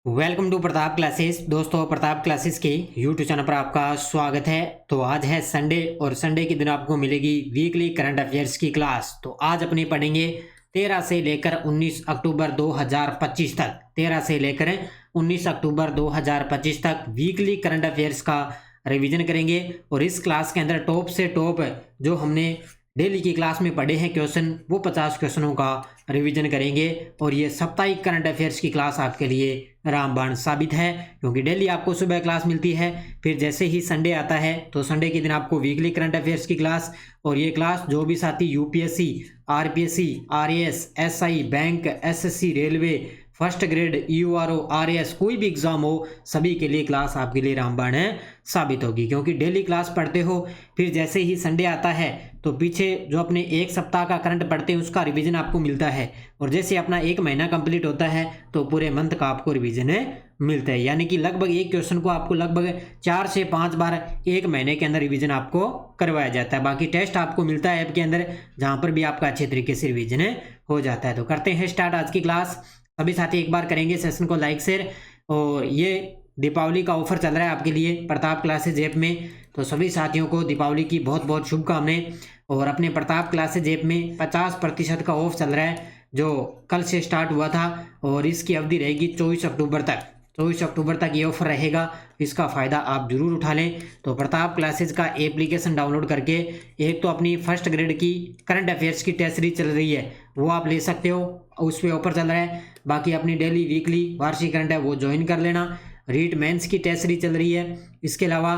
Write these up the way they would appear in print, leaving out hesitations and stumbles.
Welcome to Pratap classes. दोस्तों, Pratap classes के YouTube channel पर आपका स्वागत है। तो आज है संडे और संडे के दिन आपको मिलेगी वीकली करंट अफेयर्स की क्लास। तो आज अपने पढ़ेंगे 13 से लेकर 19 अक्टूबर 2025 तक। 13 से लेकर 19 अक्टूबर 2025 तक वीकली करंट अफेयर्स का रिवीजन करेंगे। और इस क्लास के अंदर टॉप से टॉप जो हमने डेली की क्लास में पढ़े हैं क्वेश्चन, वो 50 क्वेश्चनों का रिवीजन करेंगे। और ये साप्ताहिक करंट अफेयर्स की क्लास आपके लिए रामबाण साबित है, क्योंकि डेली आपको सुबह क्लास मिलती है, फिर जैसे ही संडे आता है तो संडे के दिन आपको वीकली करंट अफेयर्स की क्लास। और ये क्लास जो भी साथी UPSC, RPSC, RAS, SI, bank, SSC, railway, first grade, URO, RAS, कोई भी एग्जाम हो, सभी के लिए क्लास आपके लिए रामबाण साबित होगी, क्योंकि डेली क्लास पढ़ते हो, फिर जैसे ही संडे आता है तो पीछे जो अपने एक सप्ताह का करंट पढ़ते हैं उसका रिवीजन आपको मिलता है। और जैसे अपना एक महीना कंप्लीट होता है तो पूरे मंथ का आपको रिवीजन मिलता है। यानी कि लगभग एक क्वेश्चन को आपको लगभग 4 से 5 बार एक महीने के अंदर रिवीजन आपको करवाया जाता है। बाकी टेस्ट आपको मिलता है ऐप के अंदर, जहां पर भी आपका अच्छे तरीके से रिवीजन हो जाता है। तो करते हैं स्टार्ट आज की क्लास। सभी साथी एक बार करेंगे सेशन को लाइक शेयर। और ये दीपावली का ऑफर चल रहा है आपके लिए प्रताप क्लासेज ऐप में, तो सभी साथियों को दीपावली की बहुत बहुत शुभकामनाएं। और अपने प्रताप क्लासेज ऐप में 50% का ऑफ चल रहा है, जो कल से स्टार्ट हुआ था, और इसकी अवधि रहेगी 24 अक्टूबर तक। 24 अक्टूबर तक ये ऑफर रहेगा, इसका फ़ायदा आप जरूर उठा लें। तो प्रताप क्लासेज का एप्लीकेशन डाउनलोड करके एक तो अपनी फर्स्ट ग्रेड की करंट अफेयर्स की टेस्ट सीरीज चल रही है, वो आप ले सकते हो, उस पर ऑफर चल रहा है। बाकी अपनी डेली, वीकली, वार्षिक करंट है वो ज्वाइन कर लेना। रीट मेंस की टेस्ट सीरीज चल रही है, इसके अलावा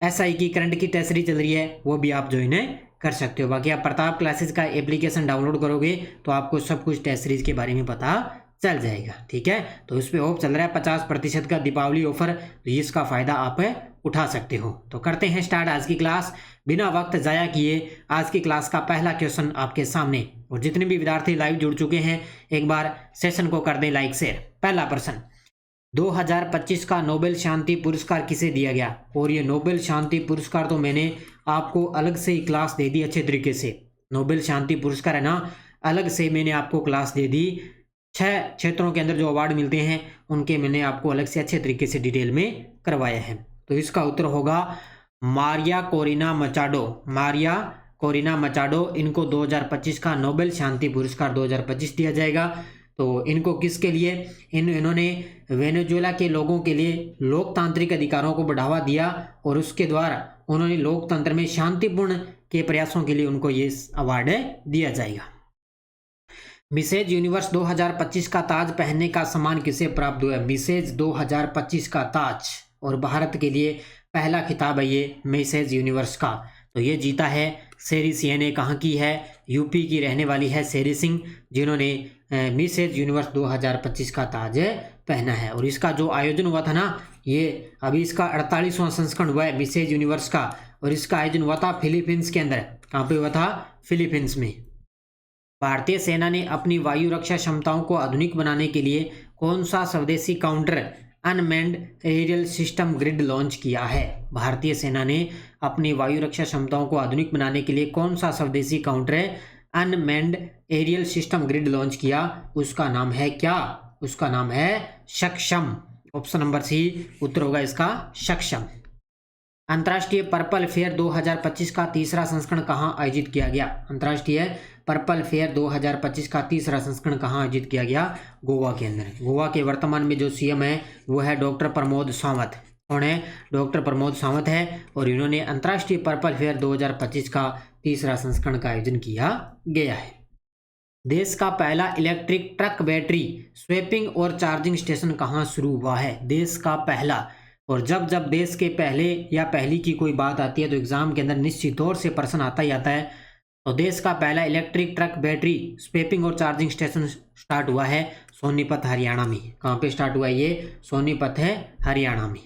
एसआई की करंट की टेस्ट सीरीज चल रही है, वो भी आप ज्वाइन कर सकते हो। बाकी आप प्रताप क्लासेस का एप्लीकेशन डाउनलोड करोगे तो आपको सब कुछ टेस्ट सीरीज के बारे में पता चल जाएगा। ठीक है, तो उस पर ऑफ चल रहा है 50% का दीपावली ऑफर, तो इसका फायदा आप उठा सकते हो। तो करते हैं स्टार्ट आज की क्लास बिना वक्त जाया किए। आज की क्लास का पहला क्वेश्चन आपके सामने, और जितने भी विद्यार्थी लाइव जुड़ चुके हैं एक बार सेशन को कर दें लाइक शेयर। पहला प्रश्न, 2025 का नोबेल शांति पुरस्कार किसे दिया गया? और ये नोबेल शांति पुरस्कार तो मैंने आपको अलग से ही क्लास दे दी अच्छे तरीके से। नोबेल शांति पुरस्कार है ना, अलग से मैंने आपको क्लास दे दी। 6 क्षेत्रों के अंदर जो अवार्ड मिलते हैं उनके मैंने आपको अलग से अच्छे तरीके से डिटेल में करवाया है। तो इसका उत्तर होगा Maria Corina Machado. Maria Corina Machado, इनको 2025 का नोबेल शांति पुरस्कार 2025 दिया जाएगा। तो इनको किसके लिए? इन्होंने वेनेजुएला के लोगों के लिए लोकतांत्रिक अधिकारों को बढ़ावा दिया, और उसके द्वारा उन्होंने लोकतंत्र में शांतिपूर्ण के प्रयासों के लिए उनको ये अवार्ड दिया जाएगा। मिसेज यूनिवर्स 2025 का ताज पहनने का सम्मान किसे प्राप्त हुआ? मिसेज 2025 का ताज, और भारत के लिए पहला खिताब है ये मिसेज यूनिवर्स का। तो ये जीता है सेरी सिंह ने। कहाँ की है? यूपी की रहने वाली है सेरी सिंह, जिन्होंने मिसेज यूनिवर्स 2025 का ताज पहना है। और इसका जो आयोजन हुआ था ना, ये अभी इसका 48वां संस्करण हुआ है मिसेज यूनिवर्स का, और इसका आयोजन हुआ था फिलीपींस के अंदर। कहाँ पे हुआ था? फिलीपींस में। भारतीय सेना ने अपनी वायु रक्षा क्षमताओं को आधुनिक बनाने के लिए कौन सा स्वदेशी counter unmanned aerial system grid launch किया है? भारतीय सेना ने अपनी वायु रक्षा क्षमताओं को आधुनिक बनाने के लिए कौन सा स्वदेशी counter unmanned aerial system grid launch किया? उसका नाम है क्या? उसका नाम है सक्षम। ऑप्शन नंबर सी उत्तर होगा इसका सक्षम। अंतर्राष्ट्रीय पर्पल फेयर 2025 का तीसरा संस्करण कहाँ आयोजित किया गया? अंतर्राष्ट्रीय पर्पल फेयर 2025 का तीसरा संस्करण कहाँ आयोजित किया गया? गोवा के अंदर। गोवा के वर्तमान में जो सीएम है वो है डॉक्टर प्रमोद सावंत। कौन है? डॉक्टर प्रमोद सावंत है, और इन्होंने अंतर्राष्ट्रीय पर्पल फेयर 2025 का तीसरा संस्करण का आयोजन किया गया है। देश का पहला इलेक्ट्रिक ट्रक बैटरी स्वैपिंग और चार्जिंग स्टेशन कहाँ शुरू हुआ है? देश का पहला। और जब जब देश के पहले या पहली की कोई बात आती है तो एग्जाम के अंदर निश्चित तौर से प्रश्न आता ही आता है। तो देश का पहला इलेक्ट्रिक ट्रक बैटरी स्वैपिंग और चार्जिंग स्टेशन स्टार्ट हुआ है सोनीपत हरियाणा में। कहाँ पे स्टार्ट हुआ है ये? सोनीपत है हरियाणा में।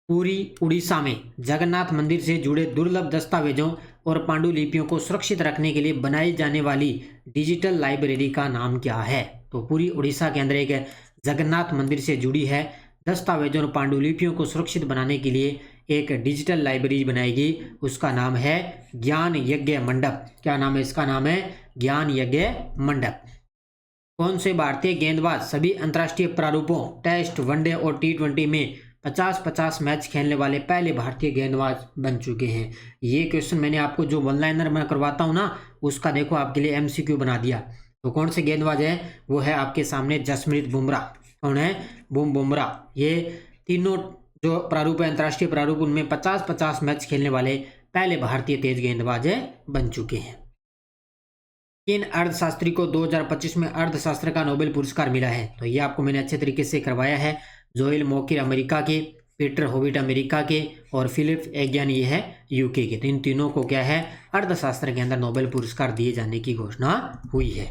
पूरी उड़ीसा में जगन्नाथ मंदिर से जुड़े दुर्लभ दस्तावेजों और पांडुलिपियों को सुरक्षित रखने के लिए बनाई जाने वाली डिजिटल लाइब्रेरी का नाम क्या है? तो पूरी उड़ीसा के अंदर एक जगन्नाथ मंदिर से जुड़ी है दस्तावेजों और पांडुलिपियों को सुरक्षित बनाने के लिए एक डिजिटल लाइब्रेरी बनाएगी, उसका नाम है ज्ञान यज्ञ मंडप। क्या नाम है इसका? नाम है ज्ञान यज्ञ मंडप। कौन से भारतीय गेंदबाज सभी अंतर्राष्ट्रीय प्रारूपों टेस्ट, वनडे और T20 में 50-50 मैच खेलने वाले पहले भारतीय गेंदबाज बन चुके हैं? ये क्वेश्चन मैंने आपको जो वन लाइनर मैं करवाता हूँ ना, उसका देखो आपके लिए MCQ बना दिया। तो कौन से गेंदबाज है? वो है आपके सामने जसप्रीत बुमराह। कौन है? बुमराह। ये तीनों जो प्रारूप है अंतर्राष्ट्रीय प्रारूप, उनमें 50-50 मैच खेलने वाले पहले भारतीय तेज गेंदबाज बन चुके हैं। किन अर्थशास्त्री को 2025 में अर्थशास्त्र का नोबेल पुरस्कार मिला है? तो ये आपको मैंने अच्छे तरीके से करवाया है। जोएल मोकिर अमेरिका के, पीटर होविट अमेरिका के और फिलिप एग्यान ये है यूके के। तो इन तीनों को क्या है, अर्थशास्त्र के अंदर नोबेल पुरस्कार दिए जाने की घोषणा हुई है।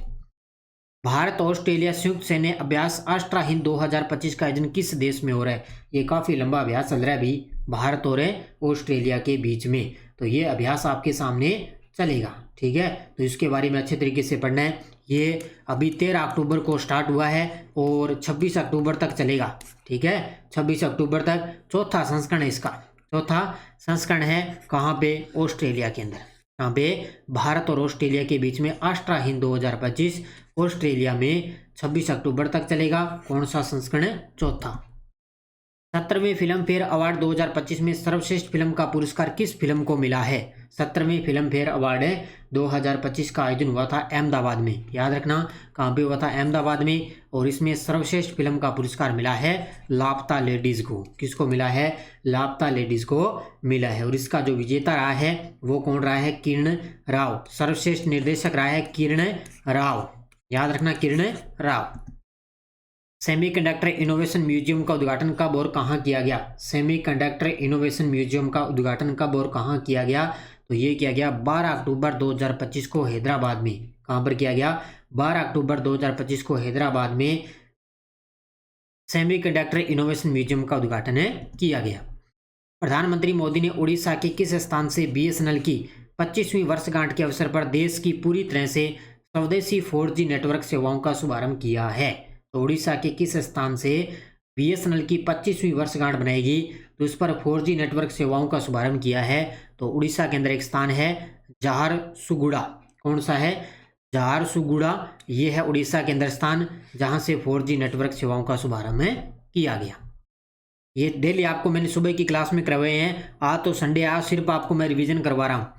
भारत ऑस्ट्रेलिया संयुक्त सैन्य अभ्यास आस्ट्रा हिंद 2025 का आयोजन किस देश में हो रहा है? ये काफी लंबा अभ्यास चल रहा है अभी भारत और ऑस्ट्रेलिया के बीच में। तो ये अभ्यास आपके सामने चलेगा, ठीक है। तो इसके बारे में अच्छे तरीके से पढ़ना है। ये अभी 13 अक्टूबर को स्टार्ट हुआ है और 26 अक्टूबर तक चलेगा, ठीक है। 26 अक्टूबर तक चौथा संस्करण है इसका। चौथा संस्करण है कहाँ पे? ऑस्ट्रेलिया के अंदर। यहाँ पे भारत और ऑस्ट्रेलिया के बीच में आस्ट्रा हिंद 2025 ऑस्ट्रेलिया में 26 अक्टूबर तक चलेगा। कौन सा संस्करण है? चौथा। 17वें फिल्म फेयर अवार्ड 2025 में सर्वश्रेष्ठ फिल्म का पुरस्कार किस फिल्म को मिला है? 17वें फिल्म फेयर अवार्ड 2025 का आयोजन हुआ था अहमदाबाद में। याद रखना कहाँ पे हुआ था? अहमदाबाद में। और इसमें सर्वश्रेष्ठ फिल्म का पुरस्कार मिला है लापता लेडीज को। किसको मिला है? लापता लेडीज को मिला है। और इसका जो विजेता रहा है वो कौन रहा है? किरण राव। सर्वश्रेष्ठ निर्देशक रहा है किरण राव। याद रखना Kiran Rao. Semiconductor innovation museum का उद्घाटन कब और कहाँ किया गया? सेमीकंडक्टर इनोवेशन म्यूजियम का उद्घाटन कब और कहाँ किया गया? तो ये किया गया 12 अक्टूबर 2025 को हैदराबाद में। कहाँ पर किया गया? 12 अक्टूबर 2025 को हैदराबाद में सेमीकंडक्टर इनोवेशन म्यूजियम का उद्घाटन किया गया। प्रधानमंत्री मोदी ने उड़ीसा के किस स्थान से BSNL की 25वीं वर्षगांठ के अवसर पर देश की पूरी तरह से स्वदेशी 4G नेटवर्क सेवाओं का शुभारंभ किया है? तो उड़ीसा के किस स्थान से BSNL की 25वीं वर्षगांठ बनाएगी तो उस पर 4G नेटवर्क सेवाओं का शुभारंभ किया है? तो उड़ीसा के अंदर एक स्थान है झारसुगुड़ा। कौन सा है? झारसुगुड़ा। ये है उड़ीसा के अंदर स्थान जहां से 4G नेटवर्क सेवाओं का शुभारंभ किया गया। ये डेली आपको मैंने सुबह की क्लास में करवाए हैं। आज तो संडे, आज सिर्फ आपको मैं रिवीजन करवा रहा हूँ।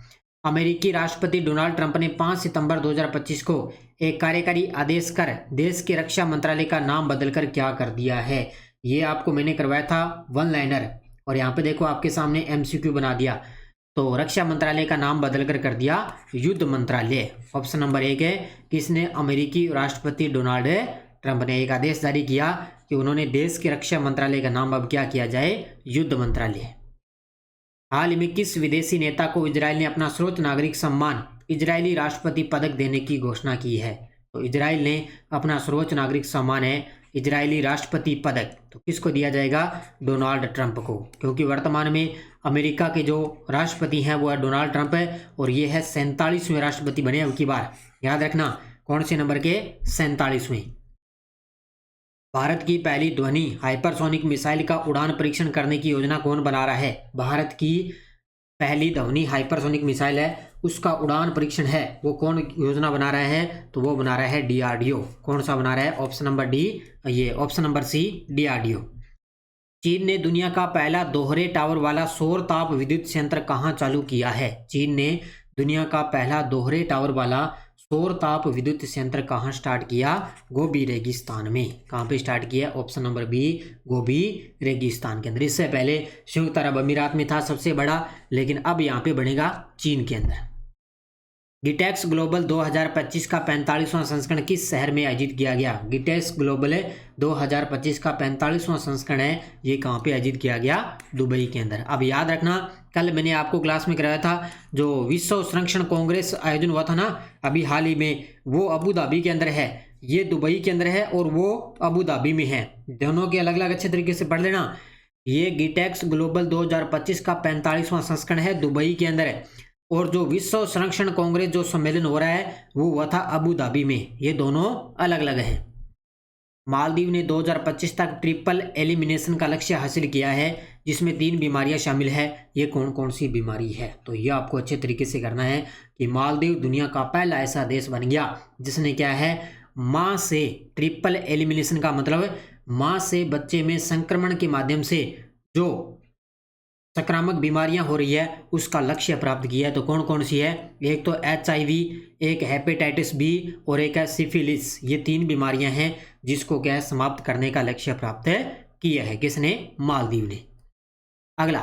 अमेरिकी राष्ट्रपति डोनाल्ड ट्रंप ने 5 सितंबर 2025 को एक कार्यकारी आदेश कर देश के रक्षा मंत्रालय का नाम बदलकर क्या कर दिया है? ये आपको मैंने करवाया था वन लाइनर। और यहाँ पे देखो आपके सामने MCQ बना दिया। तो रक्षा मंत्रालय का नाम बदलकर कर दिया युद्ध मंत्रालय। ऑप्शन नंबर 1 है। किसने? अमेरिकी राष्ट्रपति डोनाल्ड ट्रंप ने एक आदेश जारी किया कि उन्होंने देश के रक्षा मंत्रालय का नाम अब क्या किया जाए? युद्ध मंत्रालय। हाल ही में किस विदेशी नेता को इजराइल ने अपना सर्वोच्च नागरिक सम्मान इजरायली राष्ट्रपति पदक देने की घोषणा की है? तो इजराइल ने अपना सर्वोच्च नागरिक सम्मान है इजरायली राष्ट्रपति पदक, तो किसको दिया जाएगा? डोनाल्ड ट्रंप को। क्योंकि वर्तमान में अमेरिका के जो राष्ट्रपति हैं वो है डोनाल्ड ट्रंप है और ये है 47वें राष्ट्रपति बने अब की बार। याद रखना कौन से नंबर के? 47वें। भारत की पहली ध्वनि हाइपरसोनिक मिसाइल का उड़ान परीक्षण करने की योजना कौन बना रहा है? भारत की पहली ध्वनि हाइपरसोनिक मिसाइल है, उसका उड़ान परीक्षण है वो कौन योजना बना रहा है? तो वो बना रहा है DRDO। कौन सा बना रहा है? ऑप्शन नंबर डी, ये ऑप्शन नंबर C DRDO। चीन ने दुनिया का पहला दोहरे टावर वाला सौर ताप विद्युत संयंत्र कहाँ चालू किया है? चीन ने दुनिया का पहला दोहरे टावर वाला सौर ताप विद्युत संयंत्र कहाँ स्टार्ट किया? गोबी रेगिस्तान में। कहाँ पे स्टार्ट किया? ऑप्शन नंबर B गोबी रेगिस्तान के अंदर। इससे पहले संयुक्त अरब अमीरात में था सबसे बड़ा, लेकिन अब यहाँ पे बनेगा चीन के अंदर। गिटेक्स ग्लोबल 2025 का 45वां संस्करण किस शहर में आयोजित किया गया? गिटेक्स ग्लोबल 2025 का 45वां संस्करण है, ये कहाँ पे आयोजित किया गया? दुबई के अंदर। अब याद रखना कल मैंने आपको क्लास में कराया था जो विश्व संरक्षण कांग्रेस आयोजन हुआ था ना अभी हाल ही में, वो अबू धाबी के अंदर है, ये दुबई के अंदर है और वो अबू धाबी में है। दोनों के अलग अलग अच्छे तरीके से पढ़ लेना। ये गिटेक्स ग्लोबल 2025 का 45वां संस्करण है, दुबई के अंदर है। और जो विश्व संरक्षण कांग्रेस जो सम्मेलन हो रहा है वो हुआ था अबू धाबी में। ये दोनों अलग अलग हैं। मालदीव ने 2025 तक ट्रिपल एलिमिनेशन का लक्ष्य हासिल किया है जिसमें 3 बीमारियां शामिल है। ये कौन कौन सी बीमारी है? तो ये आपको अच्छे तरीके से करना है कि मालदीव दुनिया का पहला ऐसा देश बन गया जिसने क्या है माँ से, ट्रिपल एलिमिनेशन का मतलब माँ से बच्चे में संक्रमण के माध्यम से जो संक्रामक बीमारियां हो रही है उसका लक्ष्य प्राप्त किया है। तो कौन कौन सी है? एक तो HIV, एक हेपेटाइटिस बी और एक है सिफिलिस। ये 3 बीमारियां हैं जिसको क्या है समाप्त करने का लक्ष्य प्राप्त किया है। किसने? मालदीव ने। अगला,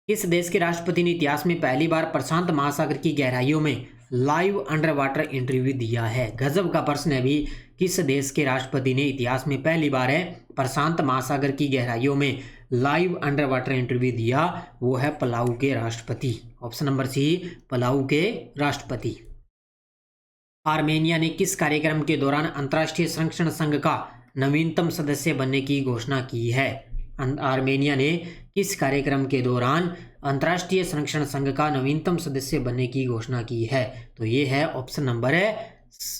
किस देश के राष्ट्रपति ने इतिहास में पहली बार प्रशांत महासागर की गहराइयों में लाइव अंडर वाटर इंटरव्यू दिया है? गजब का प्रश्न है भी। किस देश के राष्ट्रपति ने इतिहास में पहली बार है प्रशांत महासागर की गहराइयों में लाइव अंडर वाटर इंटरव्यू दिया? वो है पलाऊ के राष्ट्रपति। ऑप्शन नंबर सी, पलाऊ के राष्ट्रपति। आर्मेनिया ने किस कार्यक्रम के दौरान अंतर्राष्ट्रीय संरक्षण संघ का नवीनतम सदस्य बनने की घोषणा की है? आर्मेनिया ने किस कार्यक्रम के दौरान अंतर्राष्ट्रीय संरक्षण संघ का नवीनतम सदस्य बनने की घोषणा की है? तो ये है ऑप्शन नंबर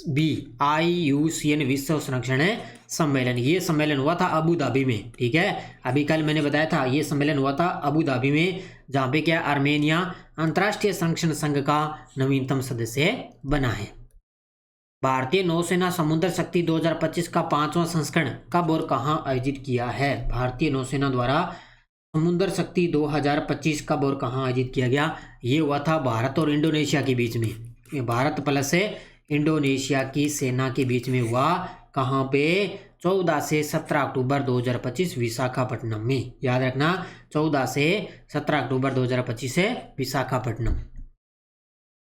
बी, IUCN विश्व संरक्षण सम्मेलन। ये सम्मेलन हुआ था अबू धाबी में। ठीक है, अभी कल मैंने बताया था ये सम्मेलन हुआ था अबू धाबी में, जहाँ पे क्या आर्मेनिया अंतर्राष्ट्रीय संरक्षण संघ का नवीनतम सदस्य बना है। भारतीय नौसेना समुद्र शक्ति 2025 का 5वां संस्करण कब और कहां आयोजित किया है? भारतीय नौसेना द्वारा समुद्र शक्ति 2025 कब और कहां आयोजित किया गया? ये हुआ था भारत और इंडोनेशिया के बीच में। ये भारत प्लस इंडोनेशिया की सेना के बीच में हुआ। कहां पे? 14 से 17 अक्टूबर 2025 विशाखापट्टनम में। याद रखना, 14 से 17 अक्टूबर 2025 से विशाखापट्टनम।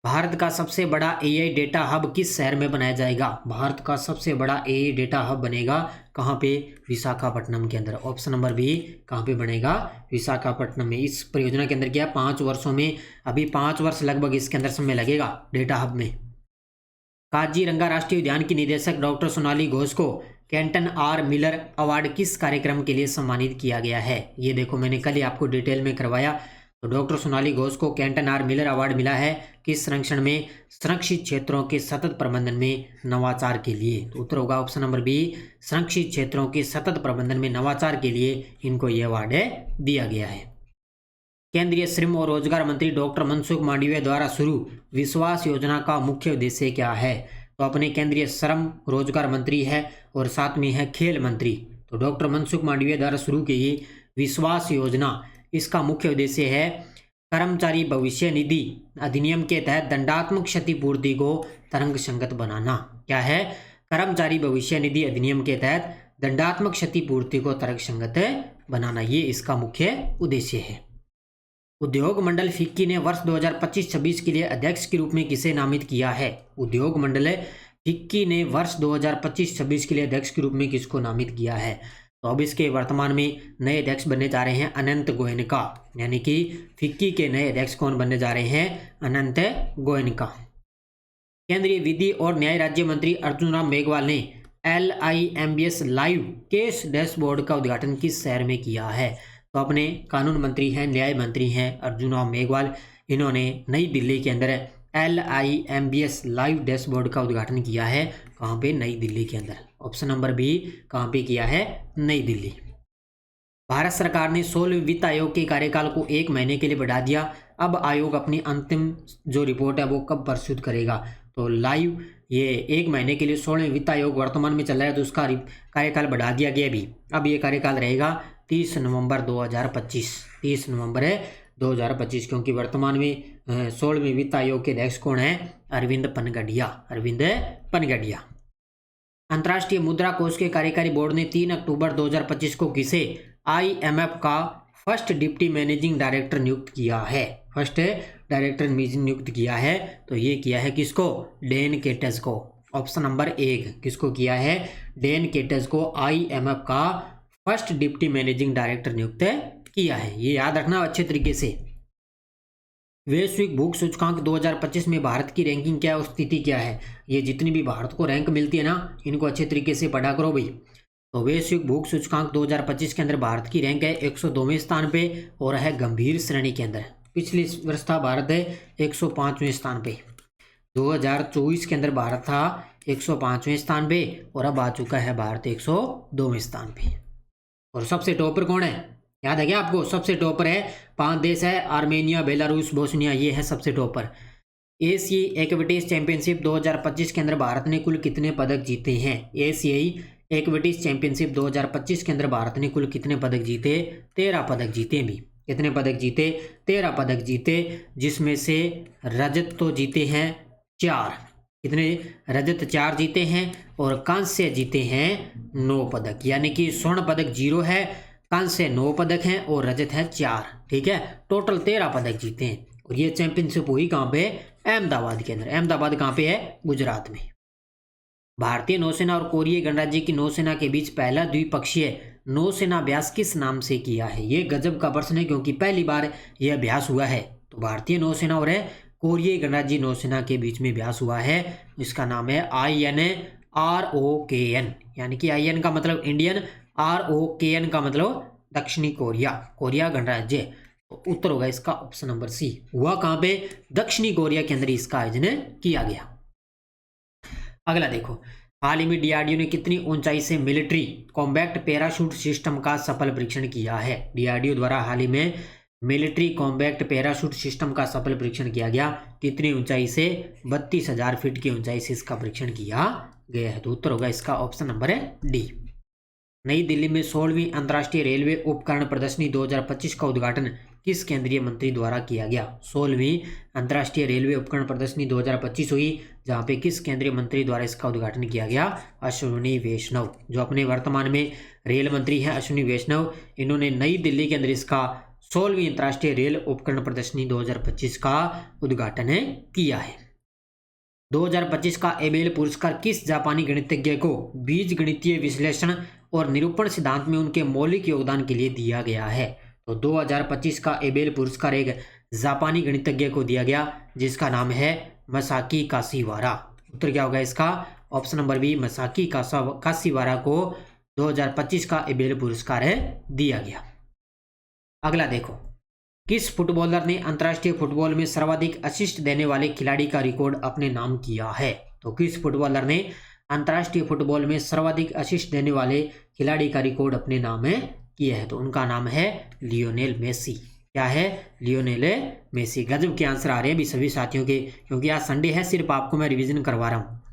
भारत का सबसे बड़ा AI डेटा हब किस शहर में बनाया जाएगा? भारत का सबसे बड़ा AI डेटा हब बनेगा कहाँ पे? विशाखापट्टनम के अंदर। ऑप्शन नंबर बी, कहाँ पे बनेगा? विशाखापट्टनम में। इस परियोजना के अंदर क्या 5 वर्षों में, अभी 5 वर्ष लगभग इसके अंदर समय लगेगा डेटा हब में। काजीरंगा राष्ट्रीय उद्यान की निदेशक डॉक्टर सोनाली घोष को कैंटन R मिलर अवार्ड किस कार्यक्रम के लिए सम्मानित किया गया है? ये देखो मैंने कल ही आपको डिटेल में करवाया। तो डॉक्टर सोनाली घोष को कैंटन R मिलर अवार्ड मिला है किस संरक्षण में? संरक्षित क्षेत्रों के सतत प्रबंधन में नवाचार के लिए। तो उत्तर होगा ऑप्शन नंबर बी, संरक्षित क्षेत्रों के सतत प्रबंधन में नवाचार के लिए इनको यह अवार्ड दिया गया है। केंद्रीय श्रम और रोजगार मंत्री डॉक्टर मनसुख मांडविया द्वारा शुरू विश्वास योजना का मुख्य उद्देश्य क्या है? तो अपने केंद्रीय श्रम रोजगार मंत्री है और साथ में है खेल मंत्री। तो डॉक्टर मनसुख मांडविया द्वारा शुरू की गई विश्वास योजना, इसका मुख्य उद्देश्य है कर्मचारी भविष्य निधि अधिनियम के तहत दंडात्मक क्षतिपूर्ति को तर्कसंगत बनाना। क्या है? कर्मचारी भविष्य निधि अधिनियम के तहत दंडात्मक क्षतिपूर्ति को तर्कसंगत बनाना, ये इसका मुख्य उद्देश्य है। उद्योग मंडल फिक्की ने वर्ष 2025-26 के लिए अध्यक्ष के रूप में किसे नामित किया है? उद्योग मंडल फिक्की ने वर्ष 2025-26 के लिए अध्यक्ष के रूप में किसको नामित किया है? तो अब इसके वर्तमान में नए अध्यक्ष बनने जा रहे हैं अनंत गोयनका, यानी कि फिक्की के नए अध्यक्ष कौन बनने जा रहे हैं? अनंत गोयनका। केंद्रीय विधि और न्याय राज्य मंत्री अर्जुन राम मेघवाल ने LIMBS लाइव केस डैशबोर्ड का उद्घाटन किस शहर में किया है? तो अपने कानून मंत्री हैं, न्याय मंत्री हैं अर्जुन राम मेघवाल, इन्होंने नई दिल्ली के अंदर LIMBS लाइव डैशबोर्ड का उद्घाटन किया है। कहाँ पे? नई दिल्ली के अंदर। ऑप्शन नंबर बी, कहाँ पे किया है? नई दिल्ली। भारत सरकार ने 16वें वित्त आयोग के कार्यकाल को 1 महीने के लिए बढ़ा दिया। अब आयोग अपनी अंतिम जो रिपोर्ट है वो कब प्रस्तुत करेगा? तो लाइव ये 1 महीने के लिए 16वें वित्त आयोग वर्तमान में चल रहा है, तो उसका कार्यकाल बढ़ा दिया गया भी। अब ये कार्यकाल रहेगा 30 नवंबर 2025, 30 नवंबर 2025, क्योंकि वर्तमान में 16वें वित्त आयोग के अध्यक्ष कौन है? अरविंद पनगडिया, अरविंद पनगडिया। अंतर्राष्ट्रीय मुद्रा कोष के कार्यकारी बोर्ड ने 3 अक्टूबर 2025 को किसे IMF का फर्स्ट डिप्टी मैनेजिंग डायरेक्टर नियुक्त किया है? फर्स्ट डायरेक्टर नियुक्त किया है, तो ये किया है किसको? डेन केटस को। ऑप्शन नंबर 1, किसको किया है? डेन केटस को IMF का फर्स्ट डिप्टी मैनेजिंग डायरेक्टर नियुक्त किया है। ये याद रखना अच्छे तरीके से। वैश्विक भूख सूचकांक 2025 में भारत की रैंकिंग क्या है और स्थिति क्या है? ये जितनी भी भारत को रैंक मिलती है ना, इनको अच्छे तरीके से पढ़ा करो भाई। तो वैश्विक भूख सूचकांक 2025 के अंदर भारत की रैंक है 102वें स्थान पे और है गंभीर श्रेणी के अंदर। पिछले वर्ष था भारत है 105वें स्थान पे। 2024 के अंदर भारत था 105वें स्थान पे और अब आ चुका है भारत 102वें स्थान पे। और सबसे टॉपर कौन है? याद है क्या आपको? सबसे टॉपर है 5 देश है, आर्मेनिया, बेलारूस, बोस्निया, ये है सबसे टॉपर। एशियाई एक्विटीज चैंपियनशिप 2025 के अंदर भारत ने कुल कितने पदक जीते हैं? एशियाई एक्विटीज चैंपियनशिप 2025 के अंदर भारत ने कुल कितने पदक जीते? 13 पदक जीते भी। कितने पदक जीते? 13 पदक जीते, जिसमें से रजत तो जीते हैं 4। कितने? रजत 4 जीते हैं और कांस्य जीते हैं 9 पदक। यानी कि स्वर्ण पदक 0 है, कांस्य 9 पदक हैं और रजत है 4। ठीक है, टोटल 13 पदक जीते हैं। और ये चैंपियनशिप हुई कहाँ पे? अहमदाबाद के अंदर। अहमदाबाद कहाँ पे है? गुजरात में। भारतीय नौसेना और कोरियाई गणराज्य की नौसेना के बीच पहला द्विपक्षीय नौसेना अभ्यास किस नाम से किया है? ये गजब का प्रश्न है, क्योंकि पहली बार यह अभ्यास हुआ है। तो भारतीय नौसेना और कोरियाई गणराज्य नौसेना के बीच में अभ्यास हुआ है। इसका नाम है INROKN। यानी कि IN का मतलब इंडियन, ROKN का मतलब दक्षिणी कोरिया, कोरिया गणराज्य। तो उत्तर होगा इसका ऑप्शन नंबर सी। हुआ कहाँ पे? दक्षिणी कोरिया के अंदर इसका आयोजन किया गया। अगला देखो, हाल ही में DRDO ने कितनी ऊंचाई से मिलिट्री कॉम्बैट पैराशूट सिस्टम का सफल परीक्षण किया है? DRDO द्वारा हाल ही में मिलिट्री कॉम्बैट पैराशूट सिस्टम का सफल परीक्षण किया गया। कितनी ऊंचाई से? 32,000 फीट की ऊंचाई से इसका परीक्षण किया गया है। तो उत्तर होगा इसका ऑप्शन नंबर डी। नई दिल्ली में 16वीं अंतर्राष्ट्रीय रेलवे उपकरण प्रदर्शनी 2025 का उद्घाटन किस केंद्रीय मंत्री द्वारा किया गया? 16वीं अंतर्राष्ट्रीय रेलवे उपकरण प्रदर्शनी 2025 हुई, जहां पे किस केंद्रीय मंत्री द्वारा इसका उद्घाटन किया गया? अश्विनी वैष्णव, जो अपने वर्तमान में रेल मंत्री हैं, अश्विनी वैष्णव। इन्होंने नई दिल्ली के अंदर इसका 16वीं अंतर्राष्ट्रीय रेल उपकरण प्रदर्शनी 2025 का उद्घाटन किया है। 2025 का एबेल पुरस्कार किस जापानी गणितज्ञ को बीज गणितीय विश्लेषण और निरूपण सिद्धांत में उनके मौलिक योगदान के लिए दिया गया है? तो 2025 का एबेल पुरस्कार एक जापानी गणितज्ञ को दिया गया, जिसका नाम है मसाकी काशीवारा। उत्तर क्या होगा इसका? Option number B, Masaki Kashiwara को 2025 का एबेल पुरस्कार दिया गया। अगला देखो, किस फुटबॉलर ने अंतर्राष्ट्रीय फुटबॉल में सर्वाधिक असिस्ट देने वाले खिलाड़ी का रिकॉर्ड अपने नाम किया है? तो किस फुटबॉलर ने अंतर्राष्ट्रीय फुटबॉल में सर्वाधिक असिस्ट देने वाले खिलाड़ी का रिकॉर्ड अपने नाम किया है? तो उनका नाम है लियोनेल मेसी। क्या है? Lionel Messi. गजब के आंसर आ रहे हैं अभी सभी साथियों के, क्योंकि आज संडे है, सिर्फ आपको मैं रिवीजन करवा रहा हूँ।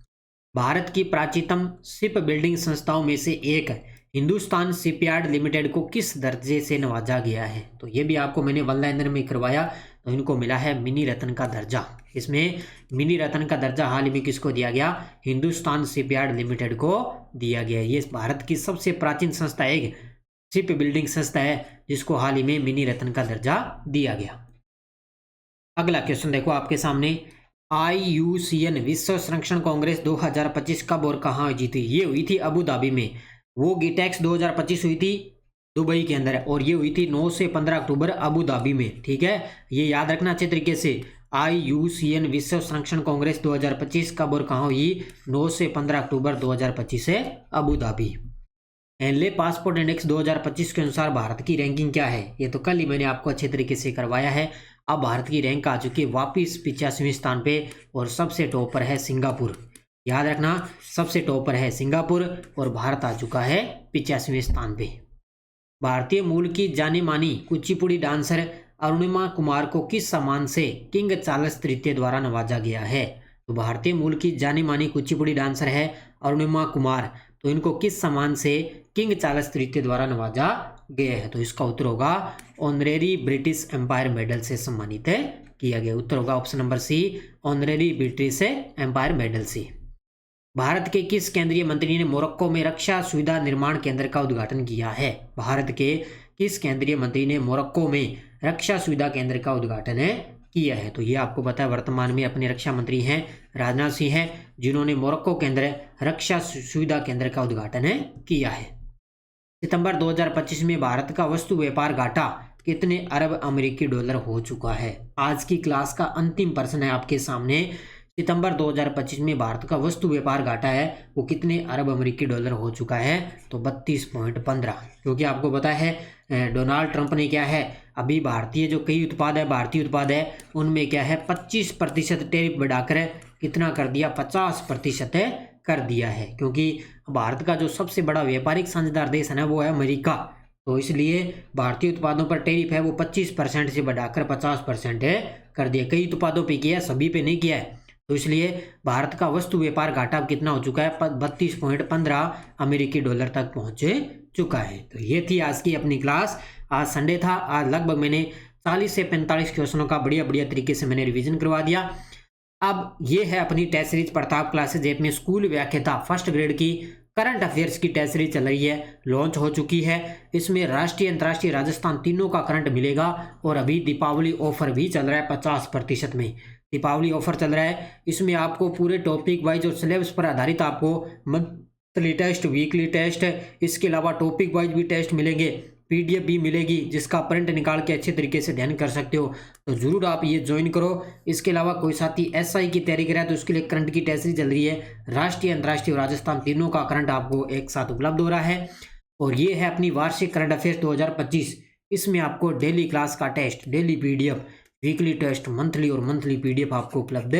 भारत की प्राचीनतम शिप बिल्डिंग संस्थाओं में से एक हिंदुस्तान शिपयार्ड लिमिटेड को किस दर्जे से नवाजा गया है? तो ये भी आपको मैंने वन लाइनर में करवाया, तो इनको मिला है मिनी रत्न का दर्जा। इसमें मिनी रत्न का दर्जा हाल ही में किसको दिया गया? हिंदुस्तान शिपयार्ड लिमिटेड को दिया गया। ये भारत की सबसे प्राचीन संस्था है, शिप बिल्डिंग संस्था है, जिसको हाल ही में मिनी रत्न का दर्जा दिया गया। अगला क्वेश्चन देखो आपके सामने, IUCN विश्व संरक्षण कांग्रेस 2025 कब और कहाँ जीती? ये हुई थी अबू धाबी में। वो GITEX 2025 हुई थी दुबई के अंदर, और ये हुई थी 9 से 15 अक्टूबर अबू धाबी में। ठीक है, ये याद रखना अच्छे तरीके से। IUCN विश्व संरक्षण कांग्रेस 2025 कब और कहाँ हुई? 9 से 15 अक्टूबर 2025 से Abu Dhabi. Henley passport index 2025 के अनुसार भारत की रैंकिंग क्या है? ये तो कल ही मैंने आपको अच्छे तरीके से करवाया है। अब भारत की रैंक आ चुकी है वापिस 85वें स्थान पे, और सबसे टॉप पर है सिंगापुर। याद रखना, सबसे टॉप पर है सिंगापुर और भारत आ चुका है 85वें स्थान पे। भारतीय मूल की जानी मानी कुचिपुड़ी डांसर अरुणिमा कुमार को किस सम्मान से किंग चार्ल्स तृतीय द्वारा नवाजा गया है? तो भारतीय मूल की जानी मानी कुचिपुड़ी डांसर है अरुणिमा कुमार, तो इनको किस सम्मान से किंग चार्ल्स तृतीय द्वारा नवाजा गया है? तो इसका उत्तर होगा ऑनरेरी ब्रिटिश एम्पायर मेडल से सम्मानित किया गया। उत्तर होगा option number C, honorary British Empire medal से। भारत के किस केंद्रीय मंत्री ने मोरक्को में रक्षा सुविधा निर्माण केंद्र का उद्घाटन किया है? भारत के किस केंद्रीय मंत्री ने मोरक्को में रक्षा सुविधा केंद्र का उद्घाटन किया है? तो ये आपको पता है, वर्तमान में अपने रक्षा मंत्री हैं राजनाथ सिंह हैं, जिन्होंने मोरक्को के अंदर रक्षा सुविधा केंद्र का उद्घाटन किया है। सितंबर 2025 में भारत का वस्तु व्यापार घाटा कितने अरब अमेरिकी डॉलर हो चुका है? आज की क्लास का अंतिम प्रश्न है आपके सामने। सितंबर 2025 में भारत का वस्तु व्यापार घाटा है वो कितने अरब अमेरिकी डॉलर हो चुका है? तो 32.15। क्योंकि आपको पता है डोनाल्ड ट्रंप ने क्या है, अभी भारतीय जो कई उत्पाद है, भारतीय उत्पाद है, उनमें क्या है 25% टैरिफ बढ़ाकर कितना कर दिया? 50% कर दिया है। क्योंकि भारत का जो सबसे बड़ा व्यापारिक साझेदार देश है ना, वो है अमेरिका। तो इसलिए भारतीय उत्पादों पर टैरिफ है वो 25% से बढ़ाकर 50% है कर दिया। कई उत्पादों पे किया है, सभी पे नहीं किया है। तो इसलिए भारत का वस्तु व्यापार घाटा कितना हो चुका है, 32.15 अमेरिकी डॉलर तक पहुंच चुका है। तो ये थी आज की अपनी क्लास। आज संडे था, आज लगभग मैंने 40 से 45 क्वेश्चनों का बढ़िया बढ़िया तरीके से मैंने रिवीजन करवा दिया। अब ये है अपनी test series Pratap classes app में स्कूल व्याख्याता फर्स्ट ग्रेड की करंट अफेयर्स की टेस्ट सीरीज चल रही है, लॉन्च हो चुकी है। इसमें राष्ट्रीय, अंतर्राष्ट्रीय, राजस्थान तीनों का करंट मिलेगा और अभी दीपावली ऑफर भी चल रहा है 50% में। दीपावली ऑफर चल रहा है, इसमें आपको पूरे टॉपिक वाइज और सिलेबस पर आधारित आपको मंथली टेस्ट, वीकली टेस्ट, इसके अलावा टॉपिक वाइज भी टेस्ट मिलेंगे, पीडीएफ भी मिलेगी जिसका प्रिंट निकाल के अच्छे तरीके से ध्यान कर सकते हो। तो जरूर आप ये ज्वाइन करो। इसके अलावा कोई साथी एसआई की तैयारी कर रहा है तो उसके लिए करंट की टेस्ट चल रही है, राष्ट्रीय, अंतर्राष्ट्रीय और राजस्थान तीनों का करंट आपको एक साथ उपलब्ध हो रहा है। और ये है अपनी वार्षिक करंट अफेयर्स 2025। इसमें आपको डेली क्लास का test, daily PDF, weekly test, monthly और मंथली पीडीएफ आपको उपलब्ध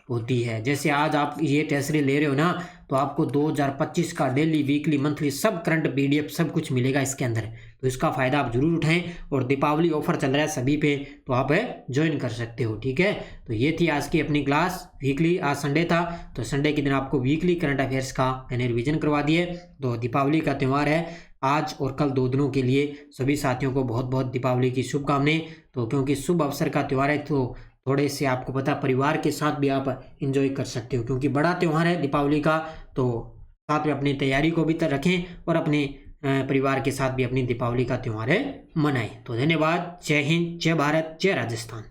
होती है। जैसे आज आप ये टेस्ट ले रहे हो ना, तो आपको 2025 का डेली, वीकली, मंथली सब करंट पीडीएफ सब कुछ मिलेगा इसके अंदर। तो इसका फ़ायदा आप जरूर उठाएं। और दीपावली ऑफर चल रहा है सभी पे, तो आप ज्वाइन कर सकते हो। ठीक है, तो ये थी आज की अपनी क्लास वीकली। आज संडे था तो संडे के दिन आपको वीकली करंट अफेयर्स का मैंने रिविजन करवा दिए। तो दीपावली का त्यौहार है आज और कल, 2 दिनों के लिए सभी साथियों को बहुत बहुत दीपावली की शुभकामनाएं। तो क्योंकि शुभ अवसर का त्यौहार है तो थोड़े से आपको पता, परिवार के साथ भी आप एंजॉय कर सकते हो क्योंकि बड़ा त्यौहार है दीपावली का। तो साथ में अपनी तैयारी को भी रखें और अपने परिवार के साथ भी अपनी दीपावली का त्यौहार मनाएं। तो धन्यवाद। जय हिंद, जय भारत, जय राजस्थान।